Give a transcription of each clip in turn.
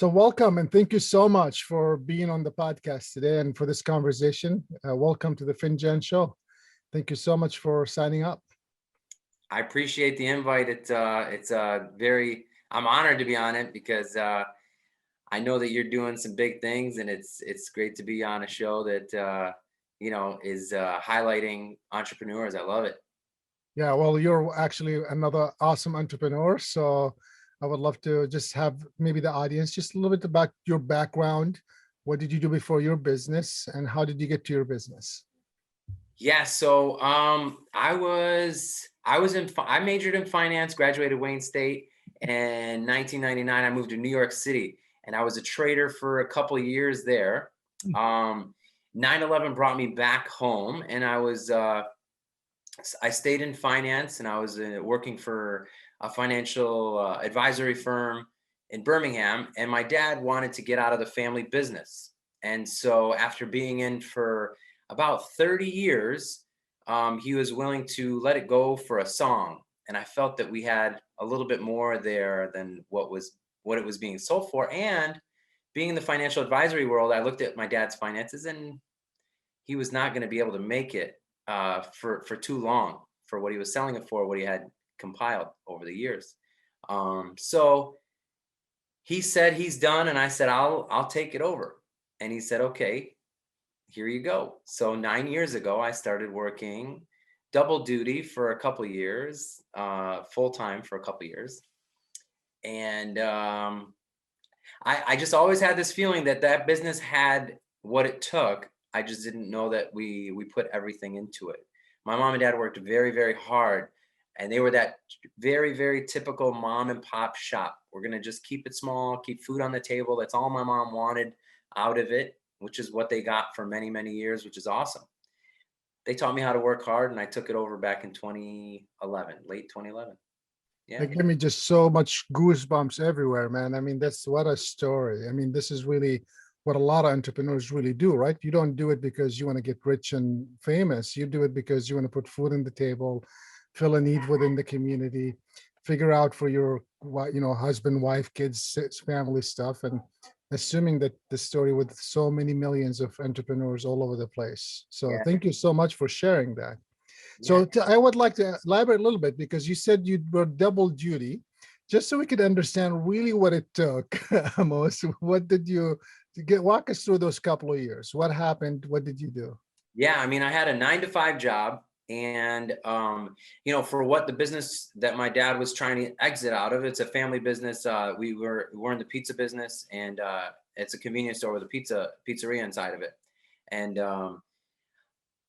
So welcome and thank you so much for being on the podcast today and for this conversation. Welcome to the Finjan Show. Thank you so much for signing up. I appreciate the invite. I'm honored to be on it because I know that you're doing some big things, and it's great to be on a show that is highlighting entrepreneurs. I love it. Yeah, well, you're actually another awesome entrepreneur. So I would love to just have maybe the audience just a little bit about your background. What did you do before your business and how did you get to your business? Yeah, so I majored in finance, graduated Wayne State, and 1999 I moved to New York City, and I was a trader for a couple of years there. 9/11 brought me back home, and I stayed in finance, and I was working for a financial advisory firm in Birmingham, and my dad wanted to get out of the family business. And so after being in for about 30 years, he was willing to let it go for a song. And I felt that we had a little bit more there than what it was being sold for. And being in the financial advisory world, I looked at my dad's finances, and he was not going to be able to make it for too long for what he was selling it for, what he had compiled over the years. So he said he's done, and I said I'll take it over. And he said, okay, here you go. So 9 years ago, I started working double duty for a couple of years, full time for a couple of years. And I just always had this feeling that business had what it took. I just didn't know that we put everything into it. My mom and dad worked very, very hard, and they were that very, very typical mom and pop shop. We're going to just keep it small, keep food on the table. That's all my mom wanted out of it, which is what they got for many, many years, which is awesome. They taught me how to work hard, and I took it over back in 2011, late 2011. Yeah. It gave me just so much goosebumps everywhere, man. I mean, that's what a story. I mean, this is really what a lot of entrepreneurs really do, right? You don't do it because you want to get rich and famous. You do it because you want to put food on the table, fill a need within the community, figure out for your, husband, wife, kids, family stuff. And assuming that the story with so many millions of entrepreneurs all over the place. So Thank you so much for sharing that. So I would like to elaborate a little bit because you said you were double duty, just so we could understand really what it took. Amos, what did you walk us through those couple of years? What happened? What did you do? Yeah, I mean, I had a 9-to-5 job, and for what the business that my dad was trying to exit out of, it's a family business. We're in the pizza business, and it's a convenience store with a pizzeria inside of it. And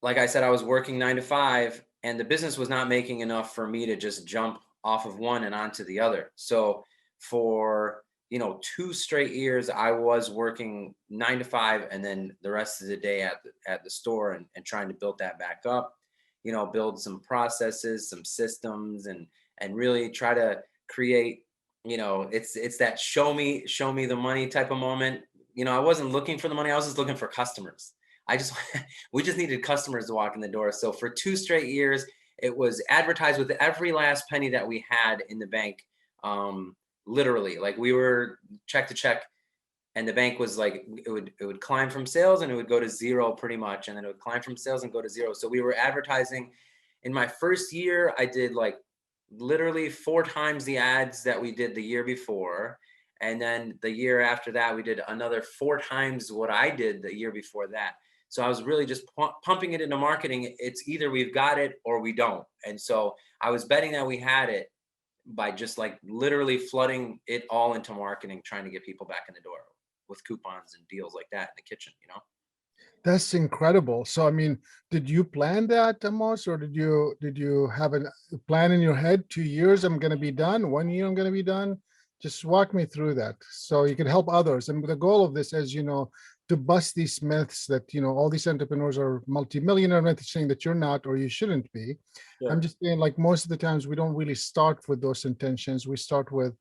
like I said, I was working 9 to 5, and the business was not making enough for me to just jump off of one and onto the other. So for 2 straight years, I was working 9 to 5, and then the rest of the day at the store and trying to build that back up. Build some processes, some systems, and really try to create. It's that show me the money type of moment. I wasn't looking for the money; I was just looking for customers. We just needed customers to walk in the door. So for 2 straight years, it was advertised with every last penny that we had in the bank. Literally, like we were check to check, and the bank was like, it would climb from sales and it would go to zero pretty much. And then it would climb from sales and go to zero. So we were advertising. In my first year, I did like literally 4 times the ads that we did the year before. And then the year after that, we did another 4 times what I did the year before that. So I was really just pumping it into marketing. It's either we've got it or we don't. And so I was betting that we had it by just like literally flooding it all into marketing, trying to get people back in the door with coupons and deals like that in the kitchen, That's incredible. So, I mean, did you plan that, Amos, or did you have a plan in your head? 2 years, I'm going to be done. 1 year, I'm going to be done. Just walk me through that so you can help others. And the goal of this, as you know, to bust these myths that, all these entrepreneurs are multimillionaire. I'm not saying that you're not, or you shouldn't be. Sure. I'm just saying, like, most of the times we don't really start with those intentions. We start with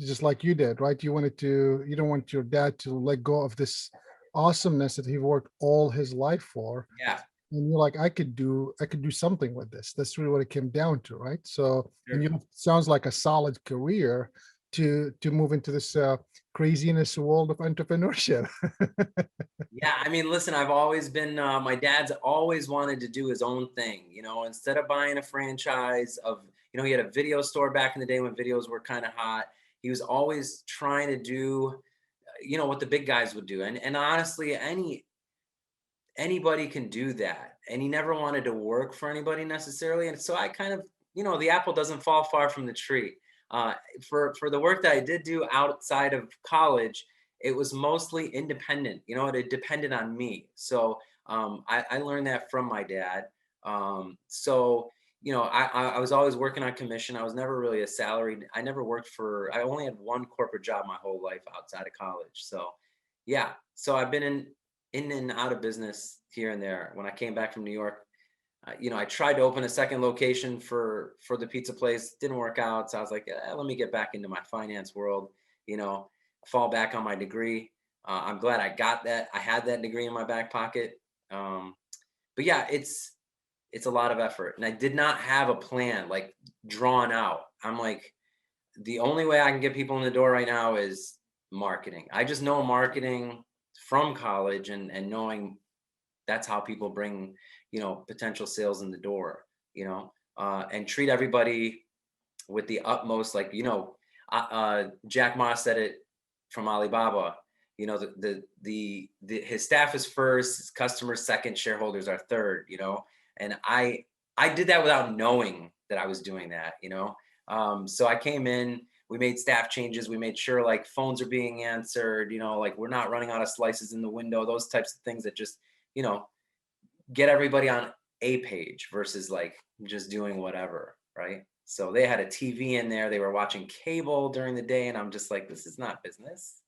just like you did, right? You don't want your dad to let go of this awesomeness that he worked all his life for. Yeah. And you're like, I could do something with this. That's really what it came down to, right? So, sure. And sounds like a solid career to move into this craziness world of entrepreneurship. Yeah, I mean, listen, I've always been, my dad's always wanted to do his own thing, instead of buying a franchise of, he had a video store back in the day when videos were kind of hot. He was always trying to do, what the big guys would do. And honestly, anybody can do that. And he never wanted to work for anybody necessarily. And so I kind of, the apple doesn't fall far from the tree. For the work that I did do outside of college, it was mostly independent. It depended on me. So I learned that from my dad. So I was always working on commission. I was never really a salaried. I never worked for. I only had one corporate job my whole life outside of college. So yeah. So I've been in and out of business here and there. When I came back from New York, I tried to open a second location for the pizza place. Didn't work out. So I was like, let me get back into my finance world, fall back on my degree. I'm glad I got that. I had that degree in my back pocket. But yeah, it's a lot of effort. And I did not have a plan like drawn out. I'm like, the only way I can get people in the door right now is marketing. I just know marketing from college and knowing that's how people bring, potential sales in the door, and treat everybody with the utmost, like, Jack Ma said it from Alibaba, his staff is first, his customers second, shareholders are third, and I did that without knowing that I was doing that, so I came in, we made staff changes, we made sure like phones are being answered, like we're not running out of slices in the window, those types of things that just, get everybody on a page versus like just doing whatever, right? So they had a TV in there, they were watching cable during the day, and I'm just like, this is not business,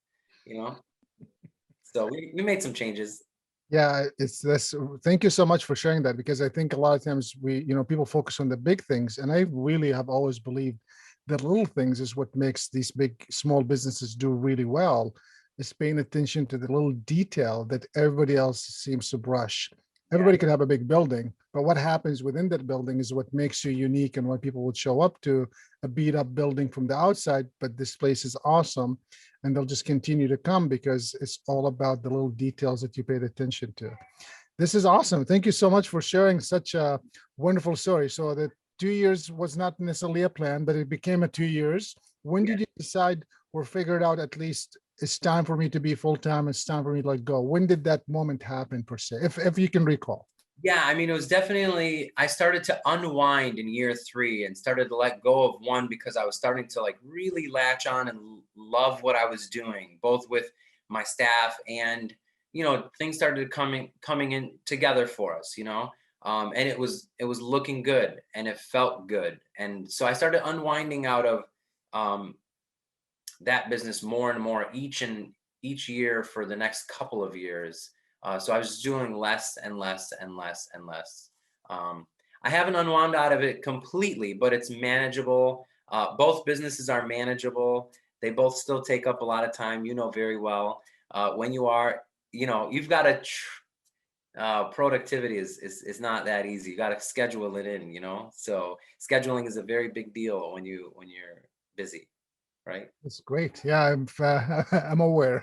So we made some changes. Yeah, it's this. Thank you so much for sharing that, because I think a lot of times people focus on the big things, and I really have always believed that little things is what makes these big, small businesses do really well, is paying attention to the little detail that everybody else seems to brush. Everybody can have a big building, but what happens within that building is what makes you unique, and what people would show up to a beat up building from the outside, but this place is awesome. And they'll just continue to come because it's all about the little details that you paid attention to. This is awesome. Thank you so much for sharing such a wonderful story. So the 2 years was not necessarily a plan, but it became a 2 years. When did you decide or figure it out, at least it's time for me to be full-time, it's time for me to let go? When did that moment happen, per se, if you can recall? Yeah, I mean, it was definitely, I started to unwind in year 3 and started to let go of one because I was starting to like really latch on and love what I was doing, both with my staff and, things started coming in together for us, and it was looking good and it felt good. And so I started unwinding out of that business more and more each year for the next couple of years. So I was just doing less and less and less and less. I haven't unwound out of it completely, but it's manageable. Both businesses are manageable. They both still take up a lot of time, very well. When you are, you've got to, productivity is not that easy. You got to schedule it in, So scheduling is a very big deal when you're busy, right? That's great. Yeah, I'm aware.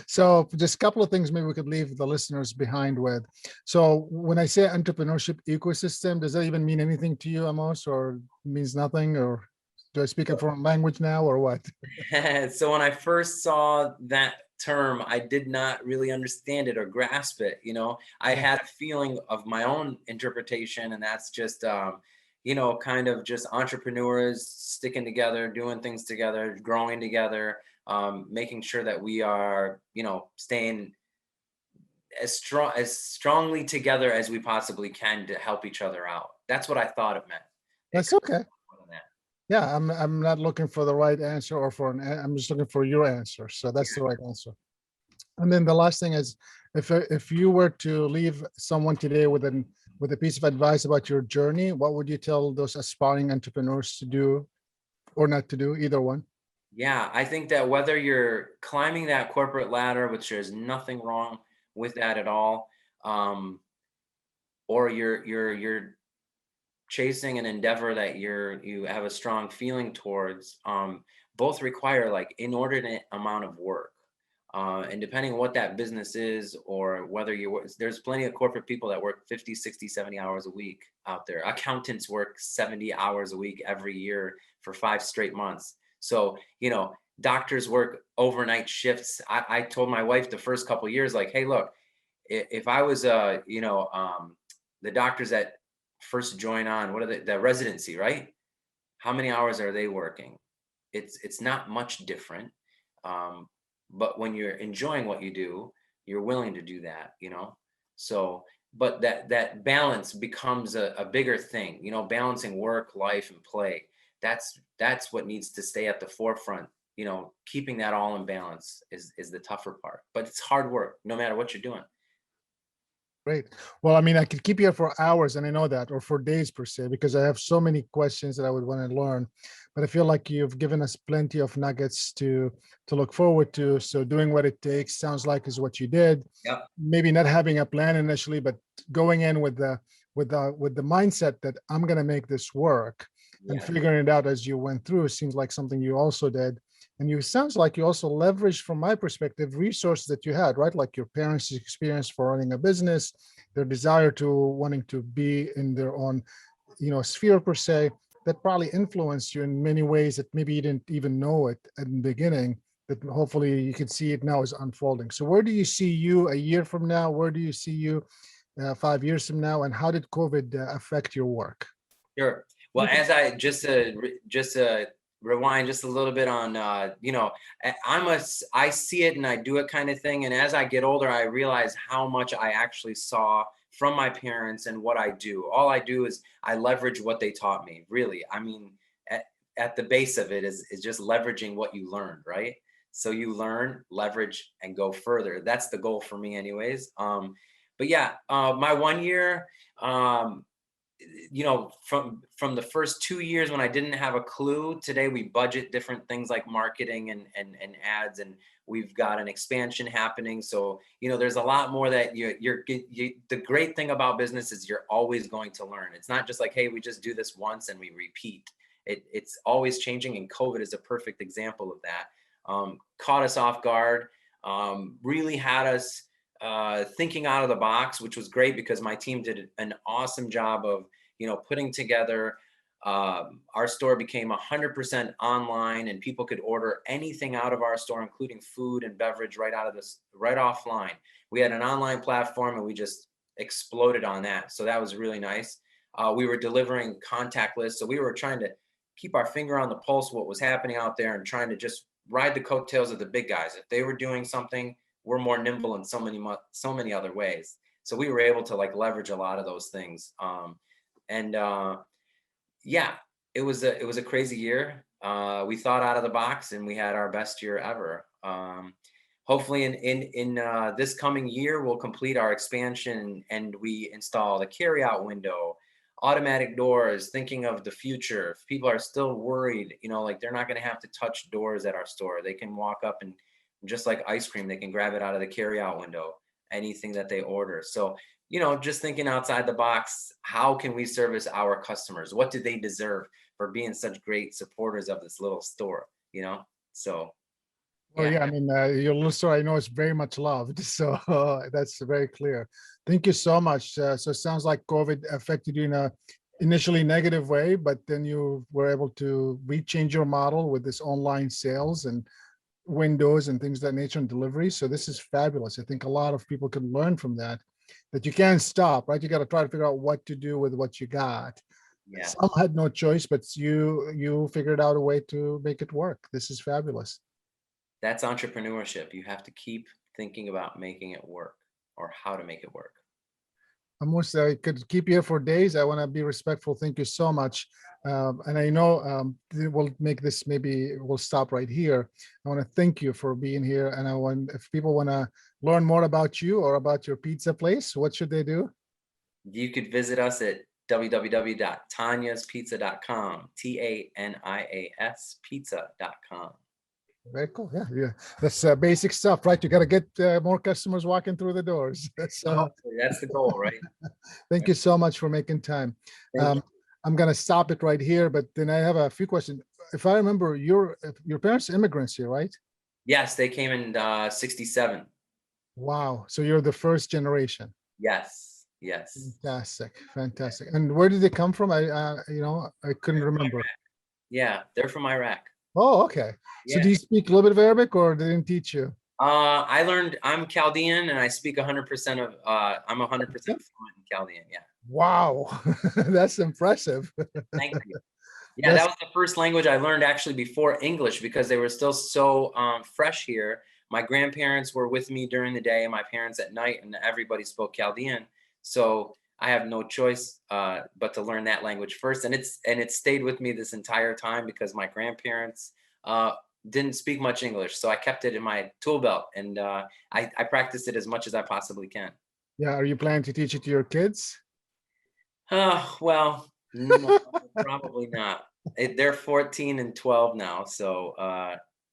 So just a couple of things maybe we could leave the listeners behind with. So when I say entrepreneurship ecosystem, does that even mean anything to you, Amos, or means nothing? Or do I speak a foreign language now, or what? So when I first saw that term, I did not really understand it or grasp it. I had a feeling of my own interpretation, and that's just, kind of just entrepreneurs sticking together, doing things together, growing together, making sure that we are, staying as strongly together as we possibly can to help each other out. That's what I thought it meant. That's okay. Yeah, I'm not looking for the right answer or I'm just looking for your answer. So that's the right answer. And then the last thing is, if you were to leave someone today with a piece of advice about your journey, what would you tell those aspiring entrepreneurs to do or not to do, either one? Yeah, I think that whether you're climbing that corporate ladder, which there's nothing wrong with that at all, or you're chasing an endeavor that you have a strong feeling towards, both require like inordinate amount of work. And depending on what that business is, or whether there's plenty of corporate people that work 50, 60, 70 hours a week out there. Accountants work 70 hours a week every year for 5 straight months. So, doctors work overnight shifts. I told my wife the first couple of years, like, hey, look, if I was, the doctors that first join on, what are the residency, right? How many hours are they working? It's not much different. But when you're enjoying what you do, you're willing to do that. So, but that balance becomes a bigger thing, balancing work, life, and play. That's what needs to stay at the forefront. Keeping that all in balance is the tougher part, but it's hard work no matter what you're doing. Great. Well, I mean, I could keep you here for hours, and I know that, or for days per se, because I have so many questions that I would want to learn. But I feel like you've given us plenty of nuggets to look forward to. So doing what it takes sounds like is what you did. Yep. Maybe not having a plan initially, but going in with the mindset that I'm going to make this work, and Yeah. figuring it out as you went through seems like something you also did. And you sounds like you also leveraged, from my perspective, resources that you had, right? Like your parents' experience for running a business, their desire to wanting to be in their own, sphere per se, that probably influenced you in many ways that maybe you didn't even know it in the beginning, that hopefully you can see it now is unfolding. So where do you see you a year from now? Where do you see you 5 years from now? And how did COVID affect your work? Sure. Well, as I just rewind just a little bit on, I see it and I do it kind of thing. And as I get older, I realize how much I actually saw from my parents and what I do. All I do is I leverage what they taught me. Really, I mean, at the base of it is just leveraging what you learned, right? So you learn, leverage, and go further. That's the goal for me, anyways. But yeah, my 1 year. From the first 2 years when I didn't have a clue, today we budget different things like marketing and ads, and we've got an expansion happening. So there's a lot more that the great thing about business is you're always going to learn. It's not just like, hey, we just do this once and we repeat. It's always changing, and COVID is a perfect example of that. Caught us off guard, really had us thinking out of the box, which was great because my team did an awesome job of, putting together. Our store became 100% online, and people could order anything out of our store, including food and beverage, right offline. We had an online platform, and we just exploded on that. So that was really nice. We were delivering contactless, so we were trying to keep our finger on the pulse of what was happening out there, and trying to just ride the coattails of the big guys. If they were doing something, we're more nimble in so many other ways. So we were able to like leverage a lot of those things. Yeah, it was a crazy year. We thought out of the box, and we had our best year ever. Hopefully in this coming year, we'll complete our expansion, and we install the carryout window, automatic doors, thinking of the future. If people are still worried, like they're not going to have to touch doors at our store. They can walk up, and just like ice cream, they can grab it out of the carryout window, anything that they order. So, just thinking outside the box, how can we service our customers? What do they deserve for being such great supporters of this little store, So, Well, yeah. yeah, I mean, your little store, I know, is very much loved. So that's very clear. Thank you so much. So it sounds like COVID affected you in a initially negative way, but then you were able to rechange your model with this online sales and windows and things of that nature and delivery. So this is fabulous. I think a lot of people can learn from that you can't stop, right? You got to try to figure out what to do with what you got. Yeah. Some had no choice, but you figured out a way to make it work. This is fabulous. That's entrepreneurship. You have to keep thinking about making it work, or how to make it work. Almost, I could keep you here for days. I want to be respectful. Thank you so much. And I know we'll make this, maybe we'll stop right here. I want to thank you for being here. And if people want to learn more about you or about your pizza place, what should they do? You could visit us at www.tanyaspizza.com, TANIAS pizza.com. Very cool. Yeah, yeah. That's basic stuff, right? You got to get more customers walking through the doors. Hopefully, that's the goal, right? Thank you so much for making time. Thank you. I'm gonna stop it right here, but then I have a few questions. If I remember, your parents immigrants here, right? Yes, they came in 67. Wow. So you're the first generation. Yes, yes. Fantastic, fantastic. And where did they come from? I couldn't remember. Yeah, they're from Iraq. Oh, okay. So do Yeah. you speak a little bit of Arabic, or they didn't teach you? I'm Chaldean and I speak 100% of, I'm 100% fluent in Chaldean. Yeah. Wow, that's impressive. Thank you. Yeah, that That's was the first language I learned actually before English because they were still so fresh here. My grandparents were with me during the day, my parents at night, and everybody spoke Chaldean. So I have no choice but to learn that language first, and it stayed with me this entire time because my grandparents uh, didn't speak much English, so I kept it in my tool belt, and I practiced it as much as I possibly can. Yeah. Are you planning to teach it to your kids? Well, no, probably not. They're 14 and 12 now, so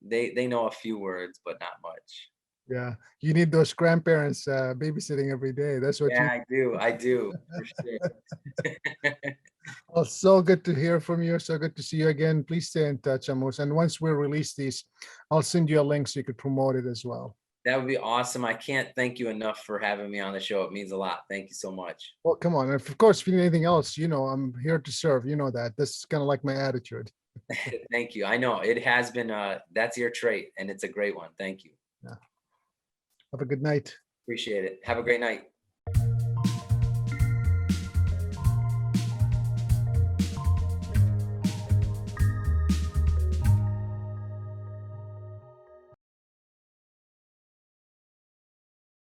they know a few words, but not much. Yeah. You need those grandparents babysitting every day. That's what Yeah, you. I do for sure. Well, so good to hear from you. So good to see you again. Please stay in touch, Amos. And once we release these, I'll send you a link so you could promote it as well. That would be awesome. I can't thank you enough for having me on the show. It means a lot. Thank you so much. Well, come on. And of course, if you need anything else, I'm here to serve. You know that. This is kind of like my attitude. Thank you. I know it has been that's your trait and it's a great one. Thank you. Yeah. Have a good night. Appreciate it. Have a great night.